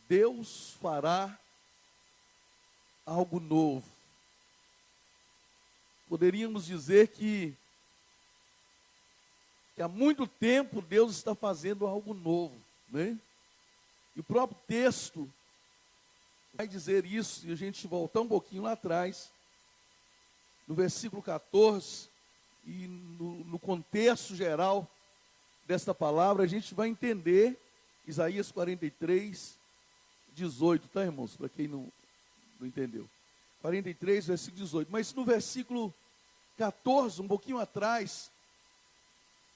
Deus fará algo novo. Poderíamos dizer que há muito tempo Deus está fazendo algo novo, né? E o próprio texto vai dizer isso, e a gente voltar um pouquinho lá atrás, no versículo 14, e no contexto geral desta palavra, a gente vai entender Isaías 43, 18, tá, irmãos? Para quem não entendeu. 43, versículo 18. Mas no versículo 14, um pouquinho atrás,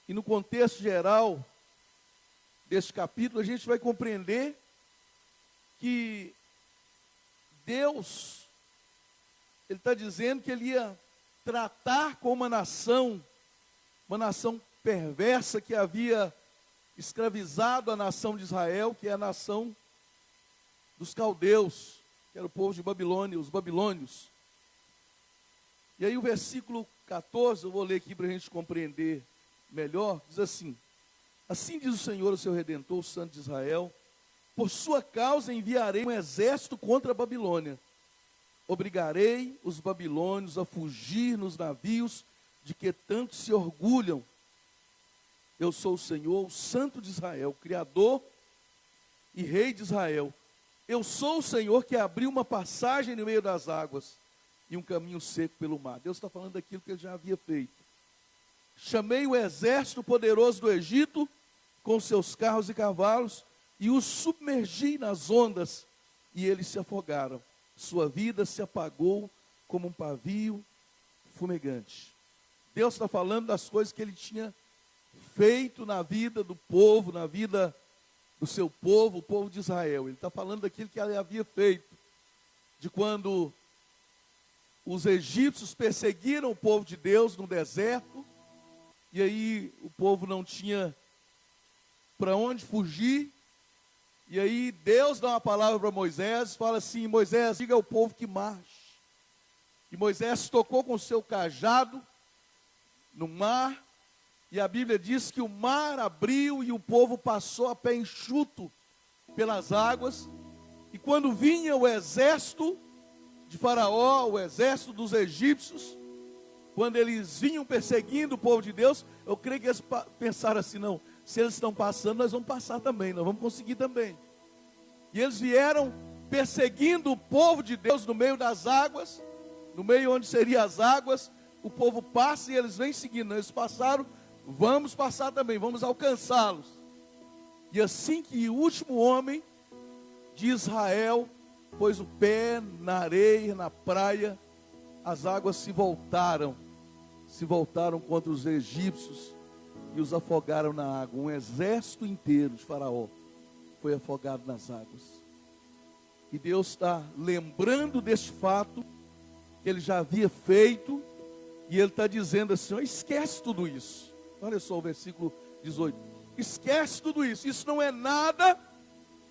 e no contexto geral deste capítulo, a gente vai compreender que Deus, Ele está dizendo que Ele ia tratar com uma nação perversa que havia escravizado a nação de Israel, que é a nação dos caldeus, que era o povo de Babilônia, os babilônios. E aí o versículo 14, eu vou ler aqui para a gente compreender melhor, diz assim: assim diz o Senhor, o seu Redentor, o Santo de Israel, por sua causa enviarei um exército contra a Babilônia. Obrigarei os babilônios a fugir nos navios de que tanto se orgulham. Eu sou o Senhor, o Santo de Israel, Criador e Rei de Israel. Eu sou o Senhor que abriu uma passagem no meio das águas e um caminho seco pelo mar. Deus está falando daquilo que Ele já havia feito. Chamei o exército poderoso do Egito com seus carros e cavalos e os submergi nas ondas e eles se afogaram. Sua vida se apagou como um pavio fumegante. Deus está falando das coisas que Ele tinha feito na vida do povo, na vida do seu povo, o povo de Israel. Ele está falando daquilo que Ele havia feito, de quando os egípcios perseguiram o povo de Deus no deserto, e aí o povo não tinha para onde fugir, e aí Deus dá uma palavra para Moisés, fala assim: Moisés, diga ao povo que marche. E Moisés tocou com o seu cajado no mar, e a Bíblia diz que o mar abriu e o povo passou a pé enxuto pelas águas, e quando vinha o exército de Faraó, o exército dos egípcios, quando eles vinham perseguindo o povo de Deus, eu creio que eles pensaram assim: não, se eles estão passando, nós vamos passar também, nós vamos conseguir também. E eles vieram perseguindo o povo de Deus no meio das águas, no meio onde seriam as águas, o povo passa e eles vêm seguindo. Eles passaram, vamos passar também, vamos alcançá-los. E assim que o último homem de Israel pôs o pé na areia, na praia, as águas se voltaram contra os egípcios e os afogaram na água. Um exército inteiro de Faraó foi afogado nas águas. E Deus está lembrando deste fato que Ele já havia feito, e Ele está dizendo assim: esquece tudo isso. Olha só o versículo 18. Esquece tudo isso. Isso não é nada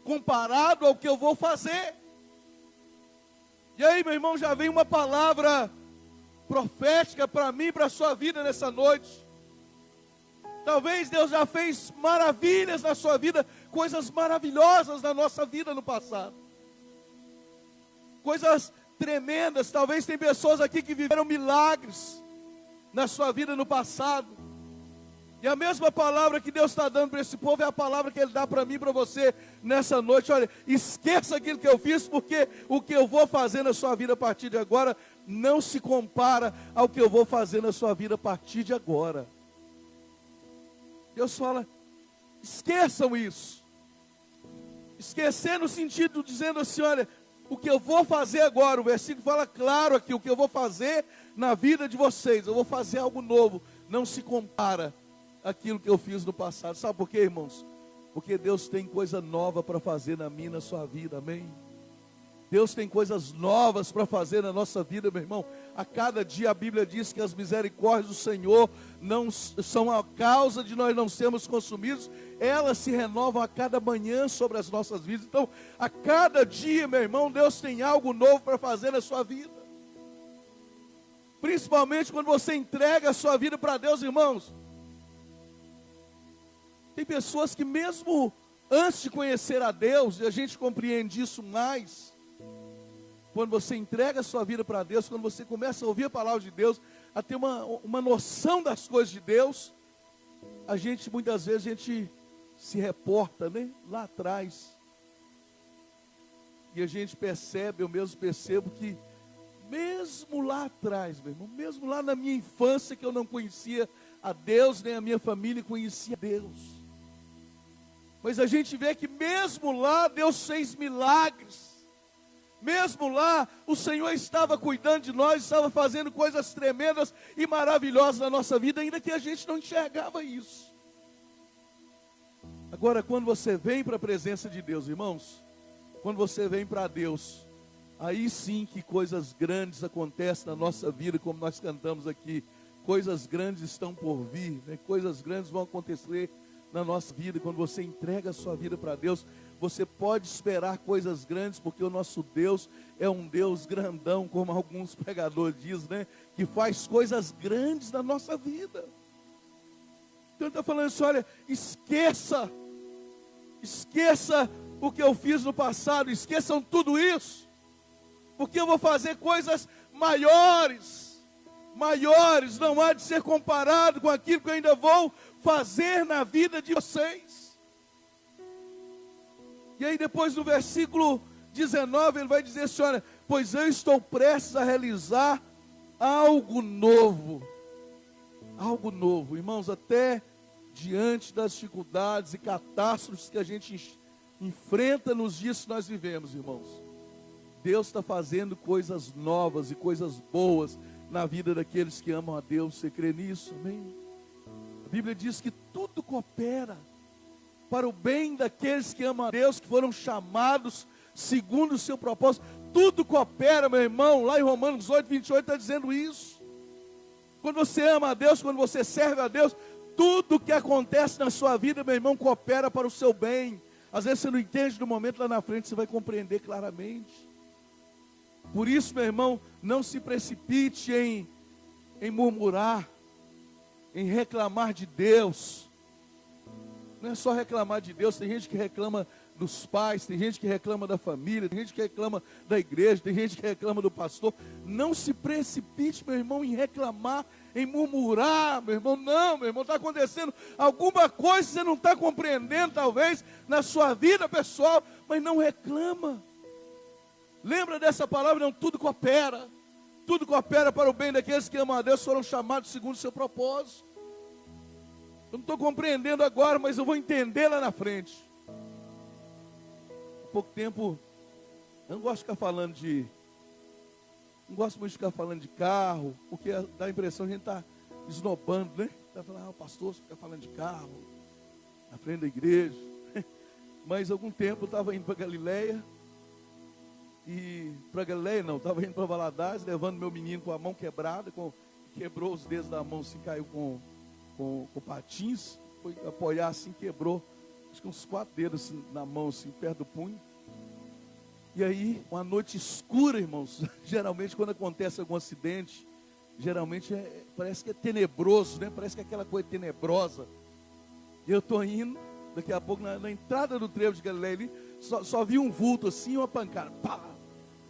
comparado ao que eu vou fazer. E aí, meu irmão, já vem uma palavra profética para mim e para a sua vida nessa noite. Talvez Deus já fez maravilhas na sua vida, coisas maravilhosas na nossa vida no passado. Coisas tremendas. Talvez tem pessoas aqui que viveram milagres na sua vida no passado. E a mesma palavra que Deus está dando para esse povo é a palavra que Ele dá para mim e para você nessa noite. Olha, esqueça aquilo que eu fiz, porque o que eu vou fazer na sua vida a partir de agora não se compara ao que eu vou fazer na sua vida a partir de agora. Deus fala: esqueçam isso. Esquecer no sentido dizendo assim: olha, o que eu vou fazer agora, o versículo fala claro aqui, o que eu vou fazer na vida de vocês, eu vou fazer algo novo, não se compara aquilo que eu fiz no passado. Sabe por quê, irmãos? Porque Deus tem coisa nova para fazer na minha e na sua vida, amém? Deus tem coisas novas para fazer na nossa vida, meu irmão. A cada dia a Bíblia diz que as misericórdias do Senhor não são a causa de nós não sermos consumidos, elas se renovam a cada manhã sobre as nossas vidas. Então, a cada dia, meu irmão, Deus tem algo novo para fazer na sua vida. Principalmente quando você entrega a sua vida para Deus, irmãos. Tem pessoas que mesmo antes de conhecer a Deus, e a gente compreende isso mais, quando você entrega a sua vida para Deus, quando você começa a ouvir a palavra de Deus, a ter uma noção das coisas de Deus, muitas vezes a gente se reporta, né, lá atrás. E a gente percebe, eu mesmo percebo que, mesmo lá atrás, meu irmão, mesmo lá na minha infância, que eu não conhecia a Deus, nem a minha família conhecia a Deus. Mas a gente vê que mesmo lá, Deus fez milagres. Mesmo lá, o Senhor estava cuidando de nós, estava fazendo coisas tremendas e maravilhosas na nossa vida, ainda que a gente não enxergava isso. Agora, quando você vem para a presença de Deus, irmãos, quando você vem para Deus, aí sim que coisas grandes acontecem na nossa vida, como nós cantamos aqui. Coisas grandes estão por vir, né? Coisas grandes vão acontecer na nossa vida. Quando você entrega a sua vida para Deus, você pode esperar coisas grandes, porque o nosso Deus é um Deus grandão, como alguns pregadores dizem, né? Que faz coisas grandes na nossa vida. Então ele está falando assim, olha, esqueça o que eu fiz no passado, esqueçam tudo isso, porque eu vou fazer coisas maiores, não há de ser comparado com aquilo que eu ainda vou fazer na vida de vocês. E aí depois no versículo 19 ele vai dizer assim, olha, pois eu estou prestes a realizar algo novo, irmãos, até diante das dificuldades e catástrofes que a gente enfrenta nos dias que nós vivemos, irmãos, Deus está fazendo coisas novas e coisas boas na vida daqueles que amam a Deus. Você crê nisso? Amém? A Bíblia diz que tudo coopera para o bem daqueles que amam a Deus, que foram chamados segundo o seu propósito. Tudo coopera, meu irmão. Lá em Romanos 8, 28 está dizendo isso. Quando você ama a Deus, quando você serve a Deus, tudo que acontece na sua vida, meu irmão, coopera para o seu bem. Às vezes você não entende no momento, lá na frente você vai compreender claramente. Por isso, meu irmão, não se precipite em murmurar, em reclamar de Deus. Não é só reclamar de Deus, tem gente que reclama dos pais, tem gente que reclama da família, tem gente que reclama da igreja, tem gente que reclama do pastor. Não se precipite, meu irmão, em reclamar, em murmurar, meu irmão. Não, meu irmão, está acontecendo alguma coisa que você não está compreendendo, talvez, na sua vida pessoal, mas não reclama. Lembra dessa palavra? Não, tudo coopera para o bem daqueles que amam a Deus, foram chamados segundo o seu propósito. Eu não estou compreendendo agora, mas eu vou entender lá na frente. Há pouco tempo, eu não gosto de ficar falando não gosto muito de ficar falando de carro, porque dá a impressão que a gente está esnobando, né? Está falando, o pastor fica falando de carro, na frente da igreja. Mas há algum tempo eu estava indo para Galileia, estava indo para Valadares, levando meu menino com a mão quebrada, quebrou os dedos da mão, assim, caiu com patins, foi apoiar assim, quebrou, acho que uns 4 dedos assim, na mão, assim, perto do punho. E aí, uma noite escura, irmãos, geralmente quando acontece algum acidente, geralmente parece que é tenebroso, né? Parece que é aquela coisa tenebrosa. E eu estou indo, daqui a pouco, na entrada do trevo de Galileia ali, só vi um vulto assim, uma pancada, pá!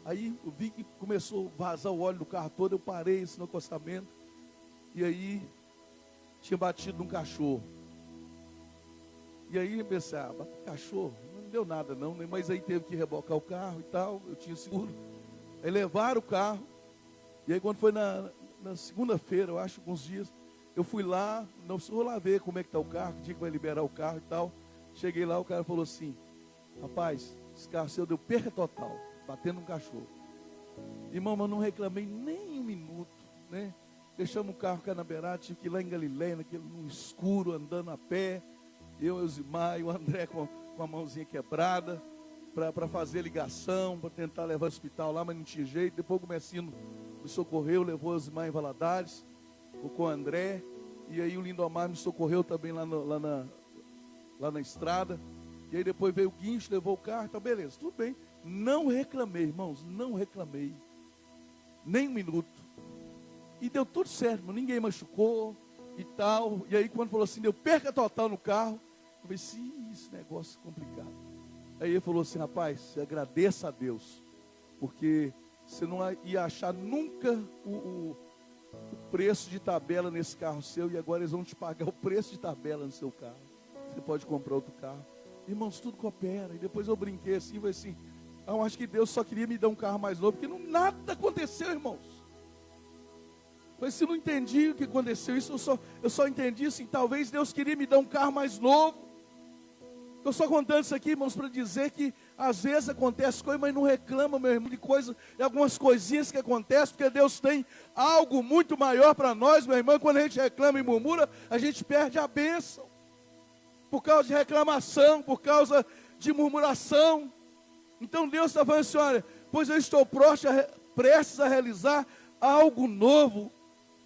Aí eu vi que começou a vazar o óleo do carro todo, eu parei assim, no acostamento, e aí tinha batido num cachorro. E aí eu pensei, bateu cachorro? Não deu nada não, né? Mas aí teve que rebocar o carro e tal, eu tinha seguro. Aí levaram o carro, e aí quando foi na segunda-feira, eu acho, alguns dias, eu fui lá, vou lá ver como é que está o carro, que dia que vai liberar o carro e tal. Cheguei lá, o cara falou assim, rapaz, esse carro seu deu perca total, batendo um cachorro. Irmão, mas não reclamei nem um minuto, né? Deixamos o carro cá na beirada, tive que ir lá em Galileia, no escuro, andando a pé. Eu, Elzimar e o André com a mãozinha quebrada, para fazer ligação, para tentar levar ao hospital lá, mas não tinha jeito. Depois o Messino me socorreu, levou o Elzimar em Valadares, com o André, e aí o Lindomar me socorreu também lá na estrada. E aí depois veio o guincho, levou o carro, então beleza, tudo bem. Não reclamei, irmãos, não reclamei, nem um minuto. E deu tudo certo, ninguém machucou e tal. E aí quando falou assim, deu perca total no carro, Eu falei, sim, esse negócio é complicado. Aí ele falou assim, rapaz, você agradeça a Deus, porque você não ia achar nunca o preço de tabela nesse carro seu, e agora eles vão te pagar o preço de tabela no seu carro. Você pode comprar outro carro. Irmãos, tudo coopera. E depois eu brinquei assim, falei assim, eu acho que Deus só queria me dar um carro mais novo, porque nada aconteceu, irmãos. Mas se não entendi o que aconteceu, isso eu só entendi assim, talvez Deus queria me dar um carro mais novo. Estou só contando isso aqui, irmãos, para dizer que às vezes acontece coisa, mas não reclama, meu irmão, de coisa, de algumas coisinhas que acontecem, porque Deus tem algo muito maior para nós, meu irmão. Quando a gente reclama e murmura, a gente perde a bênção, por causa de reclamação, por causa de murmuração. Então Deus está falando assim, olha, pois eu estou prestes a realizar algo novo.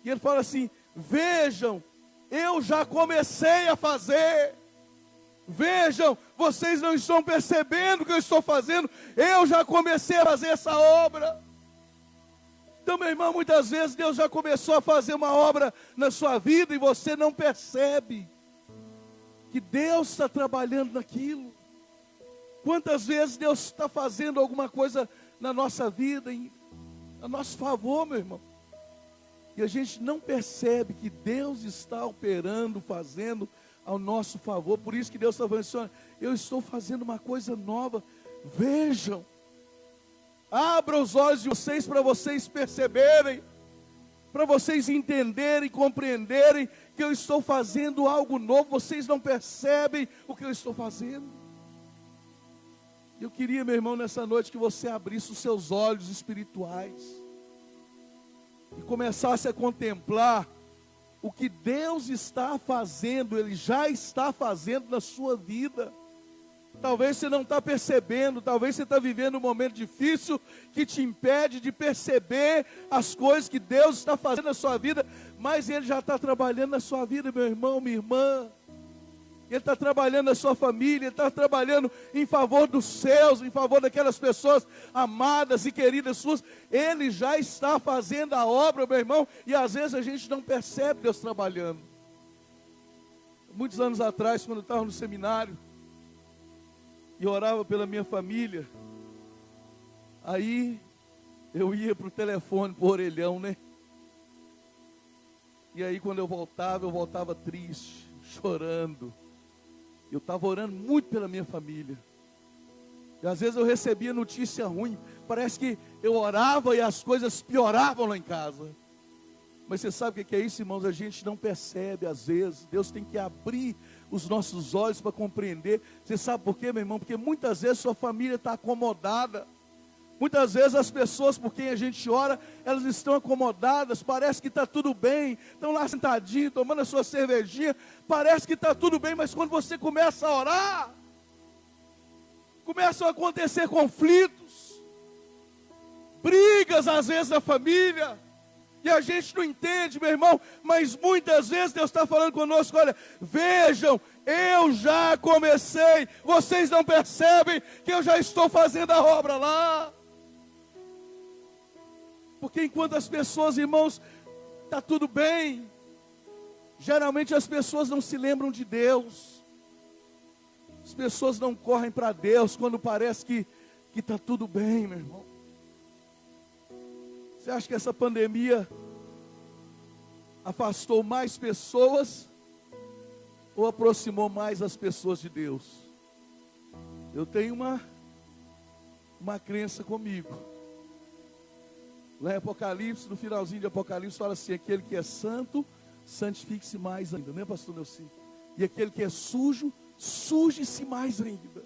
E Ele fala assim, vejam, eu já comecei a fazer. Vejam, vocês não estão percebendo o que eu estou fazendo, eu já comecei a fazer essa obra. Então, meu irmão, muitas vezes Deus já começou a fazer uma obra na sua vida e você não percebe que Deus está trabalhando naquilo. Quantas vezes Deus está fazendo alguma coisa na nossa vida, a nosso favor, meu irmão, e a gente não percebe que Deus está operando, fazendo ao nosso favor. Por isso que Deus está falando assim, olha, eu estou fazendo uma coisa nova, vejam, abra os olhos de vocês para vocês perceberem, para vocês entenderem, compreenderem que eu estou fazendo algo novo. Vocês não percebem o que eu estou fazendo. Eu queria, meu irmão, nessa noite que você abrisse os seus olhos espirituais e começasse a contemplar o que Deus está fazendo, Ele já está fazendo na sua vida. Talvez você não está percebendo, talvez você está vivendo um momento difícil que te impede de perceber as coisas que Deus está fazendo na sua vida, mas Ele já está trabalhando na sua vida, meu irmão, minha irmã. Ele está trabalhando na sua família, Ele está trabalhando em favor dos seus, em favor daquelas pessoas amadas e queridas suas. Ele já está fazendo a obra, meu irmão, e às vezes a gente não percebe Deus trabalhando. Muitos anos atrás, quando eu estava no seminário, e orava pela minha família, aí eu ia para o telefone, para o orelhão, né? E aí quando eu voltava triste, chorando. Eu estava orando muito pela minha família. E às vezes eu recebia notícia ruim. Parece que eu orava e as coisas pioravam lá em casa. Mas você sabe o que é isso, irmãos? A gente não percebe às vezes. Deus tem que abrir os nossos olhos para compreender. Você sabe por quê, meu irmão? Porque muitas vezes sua família está acomodada. Muitas vezes as pessoas por quem a gente ora, elas estão acomodadas, parece que está tudo bem, estão lá sentadinhos, tomando a sua cervejinha, parece que está tudo bem, mas quando você começa a orar, começam a acontecer conflitos, brigas às vezes na família, e a gente não entende, meu irmão, mas muitas vezes Deus está falando conosco, olha, vejam, eu já comecei, vocês não percebem que eu já estou fazendo a obra lá. Porque enquanto as pessoas, irmãos, está tudo bem, geralmente as pessoas não se lembram de Deus. As pessoas não correm para Deus quando parece que está tudo bem, meu irmão. Você acha que essa pandemia afastou mais pessoas ou aproximou mais as pessoas de Deus? Eu tenho uma crença comigo. Lá em Apocalipse, no finalzinho de Apocalipse, fala assim, aquele que é santo, santifique-se mais ainda, né, pastor Nelson? E aquele que é sujo, suje-se mais ainda.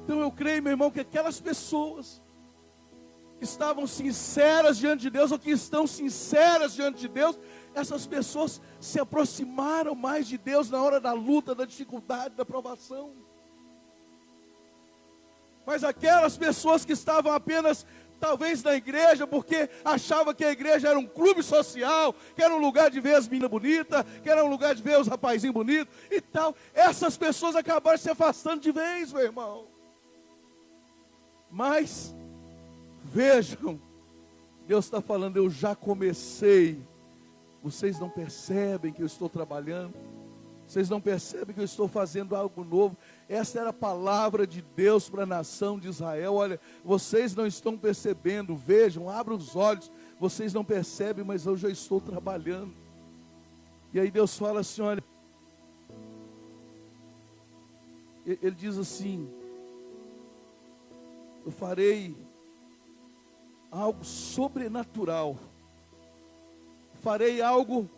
Então eu creio, meu irmão, que aquelas pessoas que estavam sinceras diante de Deus, ou que estão sinceras diante de Deus, essas pessoas se aproximaram mais de Deus na hora da luta, da dificuldade, da provação. Mas aquelas pessoas que estavam apenas, talvez na igreja, porque achavam que a igreja era um clube social, que era um lugar de ver as meninas bonitas, que era um lugar de ver os rapazinhos bonitos e tal, essas pessoas acabaram se afastando de vez, meu irmão. Mas, vejam, Deus está falando, eu já comecei, vocês não percebem que eu estou trabalhando? Vocês não percebem que eu estou fazendo algo novo? Essa era a palavra de Deus para a nação de Israel. Olha, vocês não estão percebendo, vejam, abram os olhos. Vocês não percebem, mas eu já estou trabalhando. E aí Deus fala assim, olha, Ele diz assim, eu farei algo sobrenatural, farei algo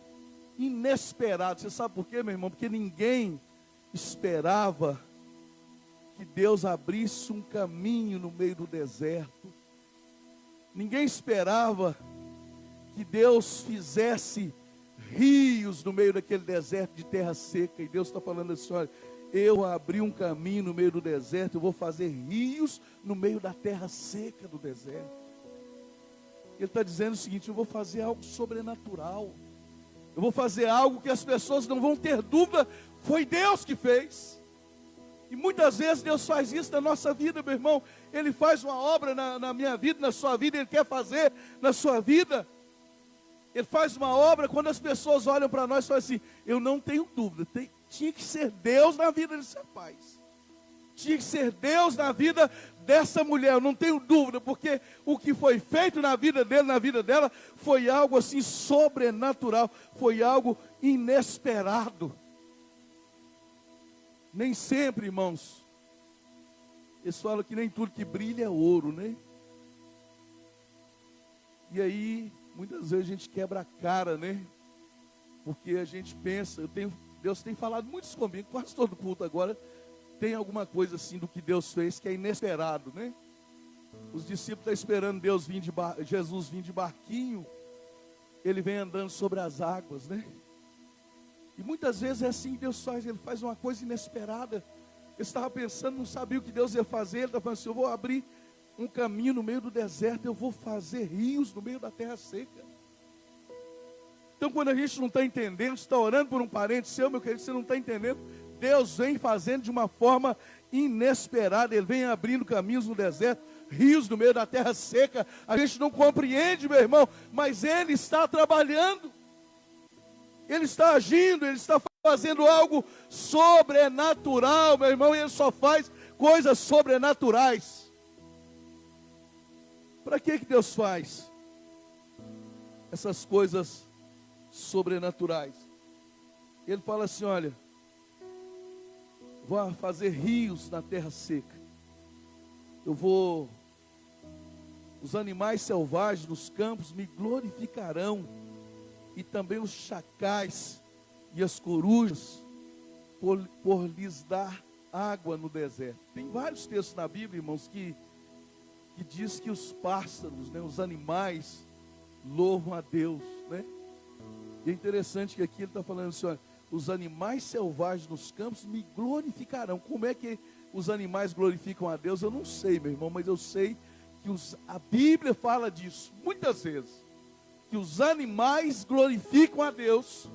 inesperado. Você sabe por quê, meu irmão? Porque ninguém esperava que Deus abrisse um caminho no meio do deserto. Ninguém esperava que Deus fizesse rios no meio daquele deserto de terra seca. E Deus está falando assim, olha, eu abri um caminho no meio do deserto, eu vou fazer rios no meio da terra seca do deserto. Ele está dizendo o seguinte, eu vou fazer algo sobrenatural. Eu vou fazer algo que as pessoas não vão ter dúvida, foi Deus que fez. E muitas vezes Deus faz isso na nossa vida, meu irmão. Ele faz uma obra na minha vida, na sua vida, Ele quer fazer na sua vida. Ele faz uma obra, quando as pessoas olham para nós e falam assim, eu não tenho dúvida, tinha que ser Deus na vida desse rapaz. Tinha que ser Deus na vida dessa mulher, eu não tenho dúvida, porque o que foi feito na vida dele, na vida dela, foi algo assim sobrenatural, foi algo inesperado. Nem sempre, irmãos, eles falam que nem tudo que brilha é ouro, né? E aí, muitas vezes a gente quebra a cara, né? Porque a gente pensa, Deus tem falado muito isso comigo, quase todo culto agora, tem alguma coisa assim do que Deus fez que é inesperado, né? Os discípulos estão esperando Jesus vir de barquinho, Ele vem andando sobre as águas, né? E muitas vezes é assim que Deus faz, Ele faz uma coisa inesperada. Eu estava pensando, não sabia o que Deus ia fazer, Ele estava falando assim, eu vou abrir um caminho no meio do deserto, eu vou fazer rios no meio da terra seca. Então quando a gente não está entendendo, está orando por um parente seu, meu querido, você não está entendendo, Deus vem fazendo de uma forma inesperada, Ele vem abrindo caminhos no deserto, rios no meio da terra seca, a gente não compreende, meu irmão, mas Ele está trabalhando, Ele está agindo, Ele está fazendo algo sobrenatural, meu irmão, e Ele só faz coisas sobrenaturais. Para que Deus faz essas coisas sobrenaturais? Ele fala assim, olha, vou fazer rios na terra seca. Os animais selvagens nos campos me glorificarão, e também os chacais e as corujas, por lhes dar água no deserto. Tem vários textos na Bíblia, irmãos, que diz que os pássaros, né, os animais, louvam a Deus, né? E é interessante que aqui ele está falando assim, olha, os animais selvagens nos campos me glorificarão. Como é que os animais glorificam a Deus? Eu não sei, meu irmão, mas eu sei que a Bíblia fala disso, muitas vezes, que os animais glorificam a Deus.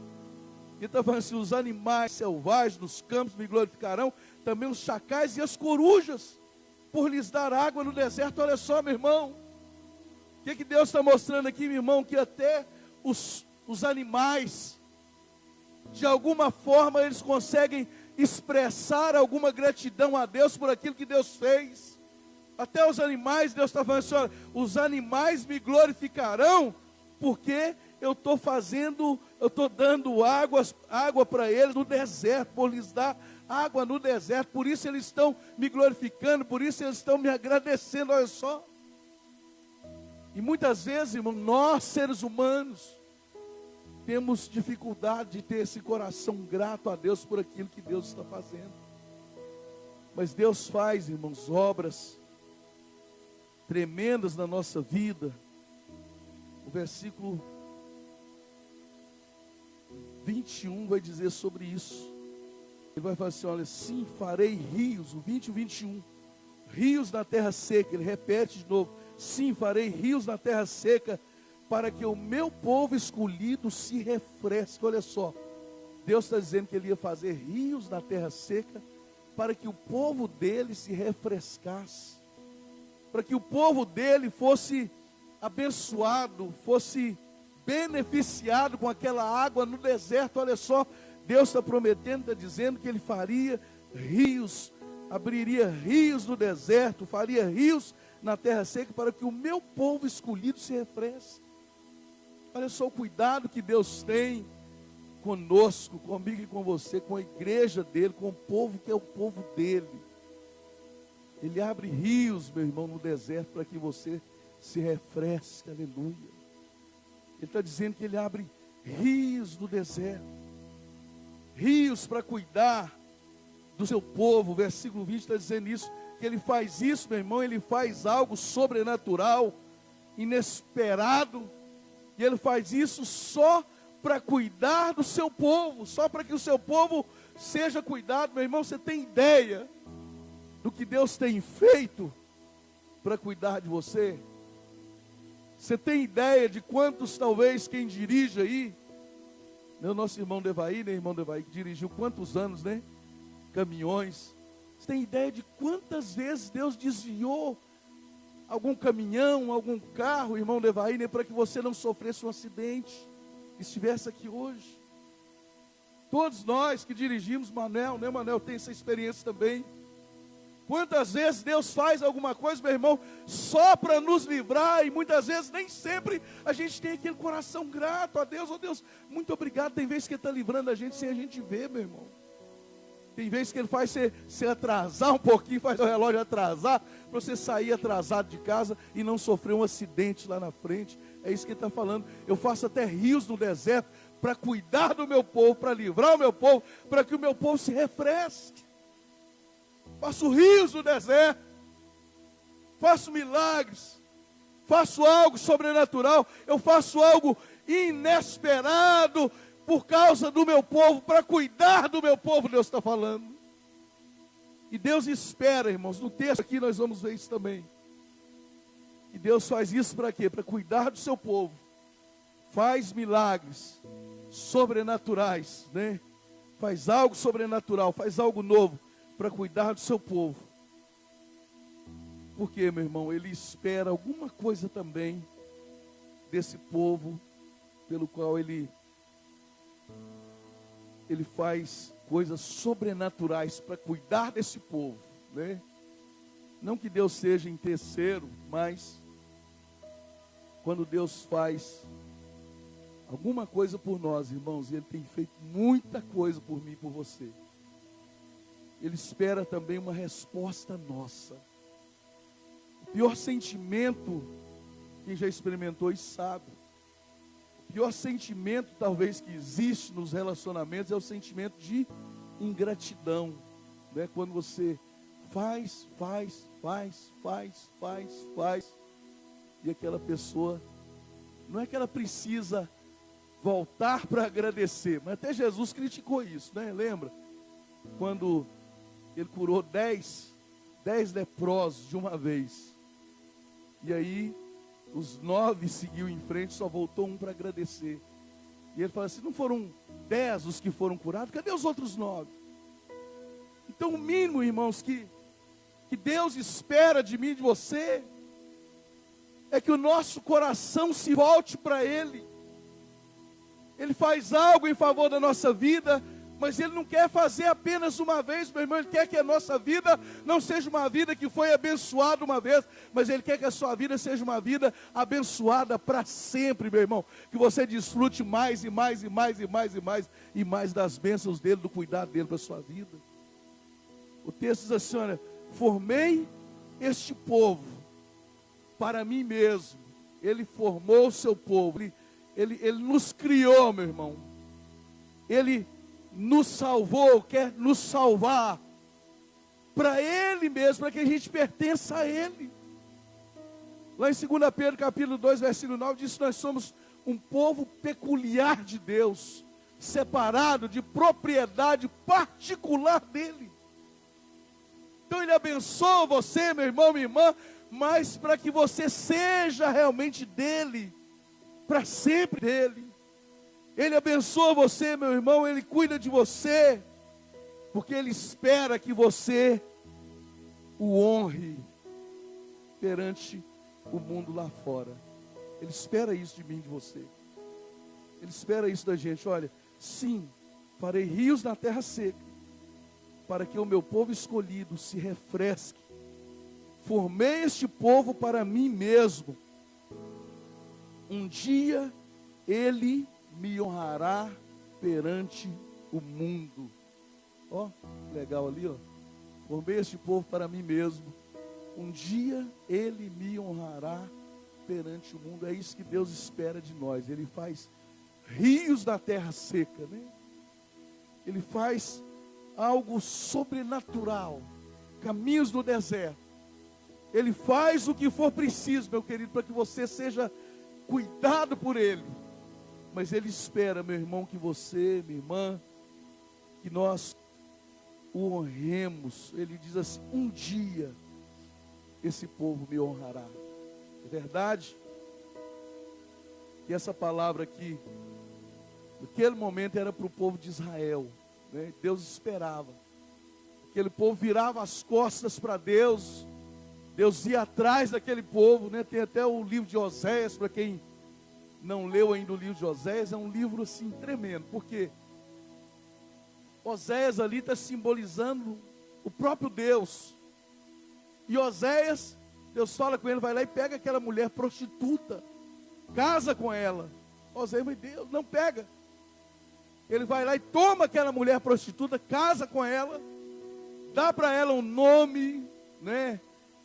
Ele está falando assim, os animais selvagens nos campos me glorificarão, também os chacais e as corujas, por lhes dar água no deserto. Olha só, meu irmão, o que Deus está mostrando aqui, meu irmão? Que até os animais, de alguma forma, eles conseguem expressar alguma gratidão a Deus por aquilo que Deus fez. Até os animais, Deus está falando assim, olha, os animais me glorificarão, porque eu estou dando água para eles no deserto, por lhes dar água no deserto, por isso eles estão me glorificando, por isso eles estão me agradecendo, olha só. E muitas vezes, irmão, nós seres humanos, temos dificuldade de ter esse coração grato a Deus por aquilo que Deus está fazendo. Mas Deus faz, irmãos, obras tremendas na nossa vida. O versículo 21 vai dizer sobre isso. Ele vai falar assim, olha, sim, farei rios, o 20 e o 21, rios na terra seca. Ele repete de novo, sim, farei rios na terra seca, para que o meu povo escolhido se refresque. Olha só, Deus está dizendo que Ele ia fazer rios na terra seca, para que o povo dele se refrescasse, para que o povo dele fosse abençoado, fosse beneficiado com aquela água no deserto. Olha só, Deus está prometendo, está dizendo que Ele faria rios, abriria rios no deserto, faria rios na terra seca, para que o meu povo escolhido se refresque. Olha só o cuidado que Deus tem conosco, comigo e com você, com a igreja dele, com o povo que é o povo dele. Ele abre rios, meu irmão, no deserto, para que você se refresque, aleluia. Ele está dizendo que Ele abre rios no deserto, rios para cuidar do seu povo. O versículo 20 está dizendo isso, que Ele faz isso, meu irmão, Ele faz algo sobrenatural, inesperado, e Ele faz isso só para cuidar do seu povo, só para que o seu povo seja cuidado. Meu irmão, você tem ideia do que Deus tem feito para cuidar de você? Você tem ideia de quantos, talvez, quem dirige aí, né, o nosso irmão Devaí, né, irmão Devaí, que dirigiu quantos anos, né, caminhões. Você tem ideia de quantas vezes Deus desviou algum caminhão, algum carro, irmão Devaí, né, para que você não sofresse um acidente, estivesse aqui hoje? Todos nós que dirigimos, Manel, né, Manel tem essa experiência também. Quantas vezes Deus faz alguma coisa, meu irmão, só para nos livrar, e muitas vezes, nem sempre, a gente tem aquele coração grato a Deus. Oh Deus, muito obrigado. Tem vezes que Ele está livrando a gente sem a gente ver, meu irmão. Tem vezes que Ele faz você atrasar um pouquinho, faz o relógio atrasar, para você sair atrasado de casa e não sofrer um acidente lá na frente. É isso que Ele está falando. Eu faço até rios no deserto, para cuidar do meu povo, para livrar o meu povo, para que o meu povo se refresque. Faço rios no deserto, faço milagres, faço algo sobrenatural, eu faço algo inesperado por causa do meu povo, para cuidar do meu povo, Deus está falando. E Deus espera, irmãos, no texto aqui nós vamos ver isso também. E Deus faz isso para quê? Para cuidar do seu povo. Faz milagres sobrenaturais, né? Faz algo sobrenatural, faz algo novo, para cuidar do seu povo. Porque, meu irmão, Ele espera alguma coisa também desse povo, pelo qual Ele faz coisas sobrenaturais para cuidar desse povo, né? Não que Deus seja interesseiro, mas quando Deus faz alguma coisa por nós, irmãos, e Ele tem feito muita coisa por mim e por você, Ele espera também uma resposta nossa. O pior sentimento, quem já experimentou isso sabe, o pior sentimento talvez que existe nos relacionamentos é o sentimento de ingratidão, né? Quando você faz, e aquela pessoa, não é que ela precisa voltar para agradecer, mas até Jesus criticou isso, né? Lembra? Quando Ele curou 10 leprosos de uma vez. E aí, os 9 seguiu em frente, só voltou um para agradecer. E Ele fala assim, não foram 10 os que foram curados? Cadê os outros 9? Então, o mínimo, irmãos, que Deus espera de mim e de você, é que o nosso coração se volte para Ele. Ele faz algo em favor da nossa vida, mas Ele não quer fazer apenas uma vez, meu irmão. Ele quer que a nossa vida não seja uma vida que foi abençoada uma vez, mas Ele quer que a sua vida seja uma vida abençoada para sempre, meu irmão. Que você desfrute mais e mais e mais e mais e mais e mais das bênçãos dEle, do cuidado dEle para a sua vida. O texto diz assim, olha, formei este povo para mim mesmo. Ele formou o seu povo, Ele nos criou, meu irmão. Ele nos salvou, quer nos salvar para Ele mesmo, para que a gente pertença a Ele. Lá em 2 Pedro capítulo 2, versículo 9, diz que nós somos um povo peculiar de Deus, separado de propriedade particular dEle. Então Ele abençoa você, meu irmão, minha irmã, mas para que você seja realmente dEle, para sempre dEle. Ele abençoa você, meu irmão, Ele cuida de você, porque Ele espera que você o honre perante o mundo lá fora. Ele espera isso de mim e de você. Ele espera isso da gente. Olha, sim, Farei rios na terra seca, para que o meu povo escolhido se refresque. Formei este povo para mim mesmo. Um dia ele me honrará perante o mundo. Ó, legal ali, ó. Formei este povo para mim mesmo. Um dia ele me honrará perante o mundo. É isso que Deus espera de nós. Ele faz rios na terra seca, né? Ele faz algo sobrenatural, caminhos no deserto. Ele faz o que for preciso, meu querido, para que você seja cuidado por Ele. Mas Ele espera, meu irmão, que você, minha irmã, que nós o honremos. Ele diz assim: um dia esse povo me honrará. É verdade que essa palavra aqui, naquele momento, era para o povo de Israel, né? Deus esperava. Aquele povo virava as costas para Deus. Deus ia atrás daquele povo, né? Tem até o livro de Oséias, para quem não leu ainda o livro de Oséias, é um livro assim tremendo, porque Oséias ali está simbolizando o próprio Deus. E Oséias, Deus fala com ele, vai lá e pega aquela mulher prostituta, casa com ela. Oséias, mas Deus, não pega. Ele vai lá e toma aquela mulher prostituta, casa com ela, dá para ela um nome, né?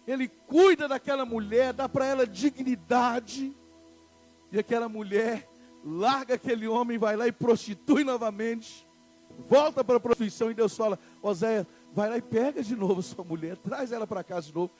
Ele cuida daquela mulher, dá para ela dignidade. E aquela mulher larga aquele homem, vai lá e prostitui novamente. Volta para a prostituição e Deus fala: Oséias, vai lá e pega de novo sua mulher, traz ela para casa de novo.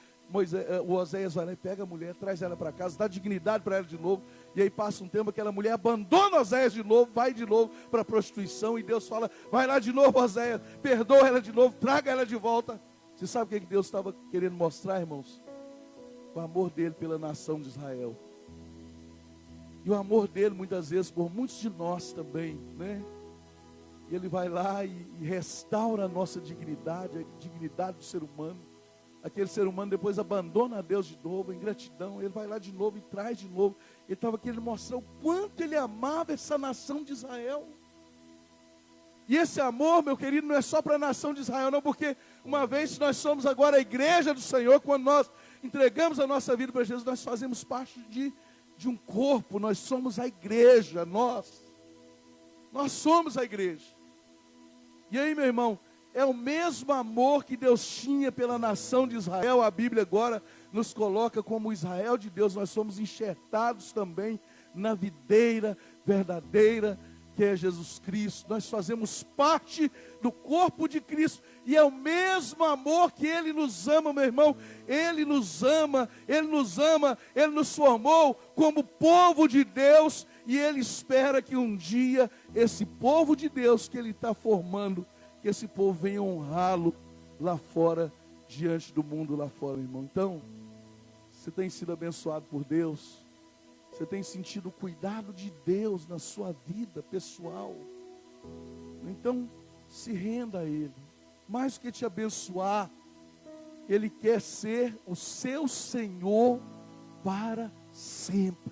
O Oséias vai lá e pega a mulher, traz ela para casa, dá dignidade para ela de novo. E aí passa um tempo, aquela mulher abandona Oséias de novo, vai de novo para a prostituição. E Deus fala: vai lá de novo, Oséias, perdoa ela de novo, traga ela de volta. Você sabe o que Deus estava querendo mostrar, irmãos? O amor dele pela nação de Israel. E o amor dele, muitas vezes, por muitos de nós também, né? Ele vai lá e restaura a nossa dignidade, a dignidade do ser humano. Aquele ser humano depois abandona a Deus de novo, em gratidão. Ele vai lá de novo e traz de novo. Ele estava querendo mostrar o quanto ele amava essa nação de Israel. E esse amor, meu querido, não é só para a nação de Israel, não, porque uma vez nós somos agora a igreja do Senhor, quando nós entregamos a nossa vida para Jesus, nós fazemos parte de um corpo, nós somos a igreja, nós somos a igreja. E aí, meu irmão, é o mesmo amor que Deus tinha pela nação de Israel. A Bíblia agora nos coloca como Israel de Deus. Nós somos enxertados também na videira verdadeira, que é Jesus Cristo. Nós fazemos parte do corpo de Cristo. E é o mesmo amor que Ele nos ama, meu irmão. Ele nos ama, Ele nos ama, Ele nos formou como povo de Deus. E Ele espera que um dia esse povo de Deus que Ele está formando, que esse povo venha honrá-lo lá fora, diante do mundo lá fora, irmão. Então, você tem sido abençoado por Deus? Você tem sentido o cuidado de Deus na sua vida pessoal? Então, se renda a Ele. Mais do que te abençoar, Ele quer ser o seu Senhor para sempre.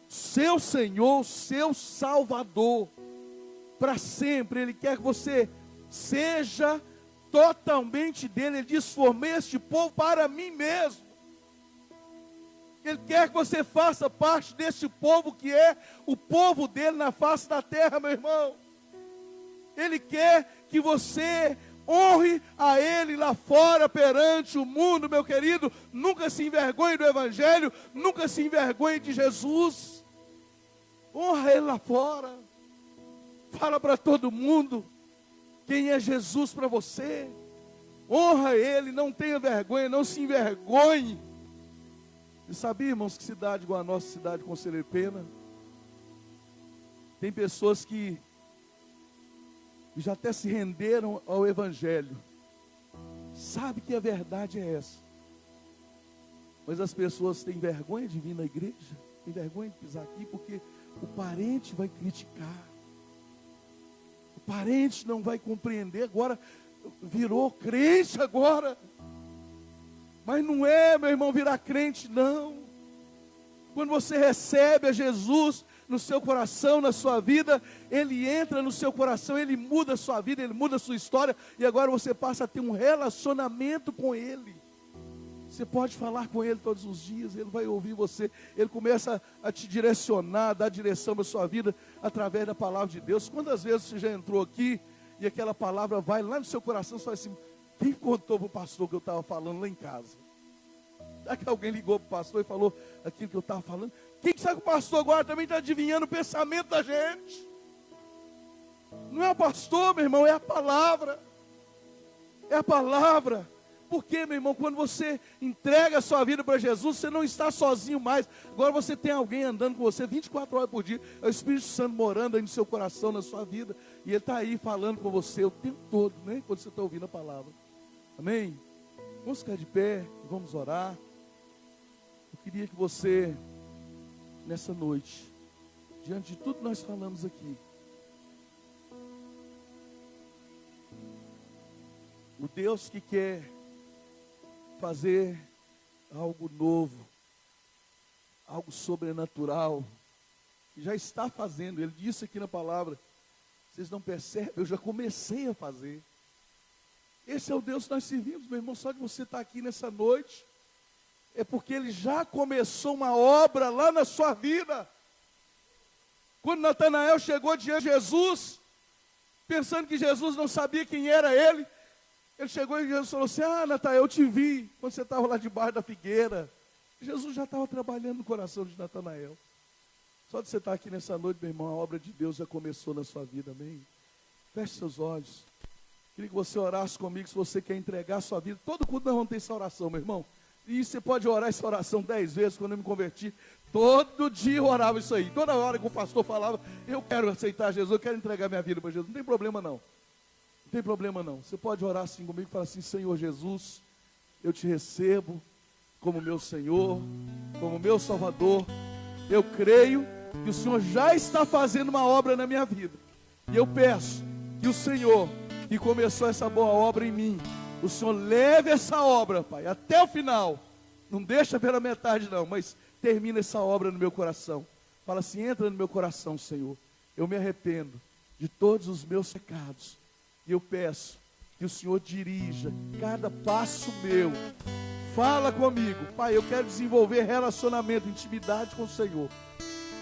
Seu Senhor, seu Salvador, para sempre. Ele quer que você seja totalmente dele. Ele diz: formei este povo para mim mesmo. Ele quer que você faça parte deste povo que é o povo dele na face da terra, meu irmão. Ele quer que você honre a Ele lá fora perante o mundo, meu querido. Nunca se envergonhe do Evangelho, nunca se envergonhe de Jesus. Honra Ele lá fora. Fala para todo mundo quem é Jesus para você. Honra Ele, não tenha vergonha, não se envergonhe. E sabia, irmãos, que cidade igual a nossa cidade, Conselheiro Pena, tem pessoas que já até se renderam ao Evangelho. Sabe que a verdade é essa. Mas as pessoas têm vergonha de vir na igreja, têm vergonha de pisar aqui, porque o parente vai criticar. O parente não vai compreender. Agora virou crente agora. Mas não é, meu irmão, virar crente, não. Quando você recebe a Jesus no seu coração, na sua vida, Ele entra no seu coração, Ele muda a sua vida, Ele muda a sua história, e agora você passa a ter um relacionamento com Ele. Você pode falar com Ele todos os dias, Ele vai ouvir você, Ele começa a te direcionar, dar direção à sua vida, através da palavra de Deus. Quantas vezes você já entrou aqui, e aquela palavra vai lá no seu coração, você fala assim, quem contou para o pastor que eu estava falando lá em casa? Será que alguém ligou para o pastor e falou aquilo que eu estava falando? Quem sabe que o pastor agora também está adivinhando o pensamento da gente? Não é o pastor, meu irmão, é a palavra. É a palavra. Porque, meu irmão, quando você entrega a sua vida para Jesus, você não está sozinho mais. Agora você tem alguém andando com você 24 horas por dia. É o Espírito Santo morando aí no seu coração, na sua vida. E Ele está aí falando com você o tempo todo, né? Quando você está ouvindo a palavra. Amém? Vamos ficar de pé, vamos orar. Eu queria que você, nessa noite, diante de tudo que nós falamos aqui, o Deus que quer fazer algo novo, algo sobrenatural, que já está fazendo, Ele disse aqui na palavra, vocês não percebem, eu já comecei a fazer. Esse é o Deus que nós servimos, meu irmão. Só que você está aqui nessa noite, é porque Ele já começou uma obra lá na sua vida. Quando Natanael chegou diante de Jesus, pensando que Jesus não sabia quem era ele, ele chegou e Jesus falou assim, Natanael, eu te vi quando você estava lá debaixo da figueira. Jesus já estava trabalhando no coração de Natanael. Só de você estar aqui nessa noite, meu irmão, a obra de Deus já começou na sua vida, amém? Feche seus olhos. Queria que você orasse comigo, se você quer entregar a sua vida. Todo culto nós vamos ter essa oração, meu irmão. E você pode orar essa oração 10 vezes. Quando eu me converti, todo dia eu orava isso aí. Toda hora que o pastor falava, eu quero aceitar Jesus, eu quero entregar minha vida para Jesus. Não tem problema não. Não tem problema não. Você pode orar assim comigo e falar assim, Senhor Jesus, eu te recebo como meu Senhor, como meu Salvador. Eu creio que o Senhor já está fazendo uma obra na minha vida. E eu peço que o Senhor, que começou essa boa obra em mim, o Senhor leve essa obra, Pai, até o final. Não deixa pela metade não, mas termina essa obra no meu coração. Fala assim, entra no meu coração, Senhor. Eu me arrependo de todos os meus pecados. E eu peço que o Senhor dirija cada passo meu. Fala comigo, Pai, eu quero desenvolver relacionamento, intimidade com o Senhor.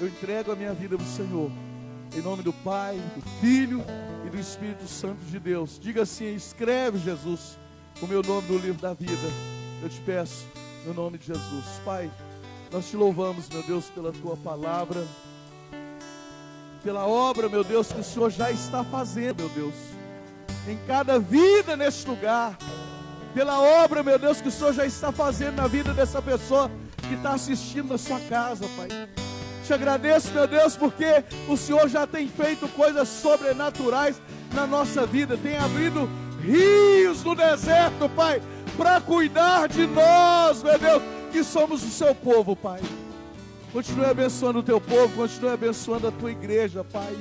Eu entrego a minha vida para o Senhor. Em nome do Pai, do Filho e do Espírito Santo de Deus. Diga assim, escreve, Jesus, o meu nome no livro da vida. Eu te peço, no nome de Jesus. Pai, nós te louvamos, meu Deus, pela tua palavra, pela obra, meu Deus, que o Senhor já está fazendo, meu Deus, em cada vida neste lugar, pela obra, meu Deus, que o Senhor já está fazendo na vida dessa pessoa que está assistindo na sua casa, Pai. Te agradeço, meu Deus, porque o Senhor já tem feito coisas sobrenaturais na nossa vida, tem abrido rios no deserto, Pai, para cuidar de nós, meu Deus, que somos o seu povo, Pai. Continue abençoando o teu povo, continue abençoando a tua igreja, Pai,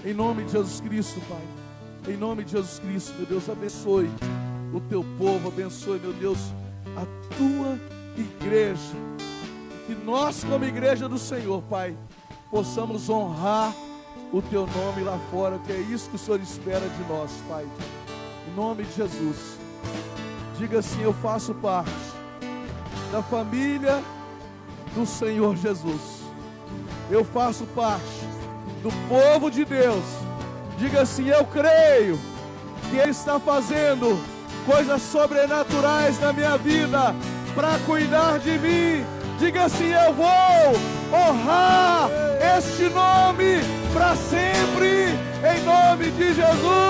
em nome de Jesus Cristo, Pai, em nome de Jesus Cristo, meu Deus, abençoe o teu povo, abençoe, meu Deus, a tua igreja. Que nós, como igreja do Senhor, Pai, possamos honrar o teu nome lá fora, que é isso que o Senhor espera de nós, Pai. Em nome de Jesus. Diga assim, eu faço parte da família do Senhor Jesus. Eu faço parte do povo de Deus. Diga assim, eu creio que Ele está fazendo coisas sobrenaturais na minha vida para cuidar de mim. Diga assim, eu vou honrar este nome para sempre, em nome de Jesus.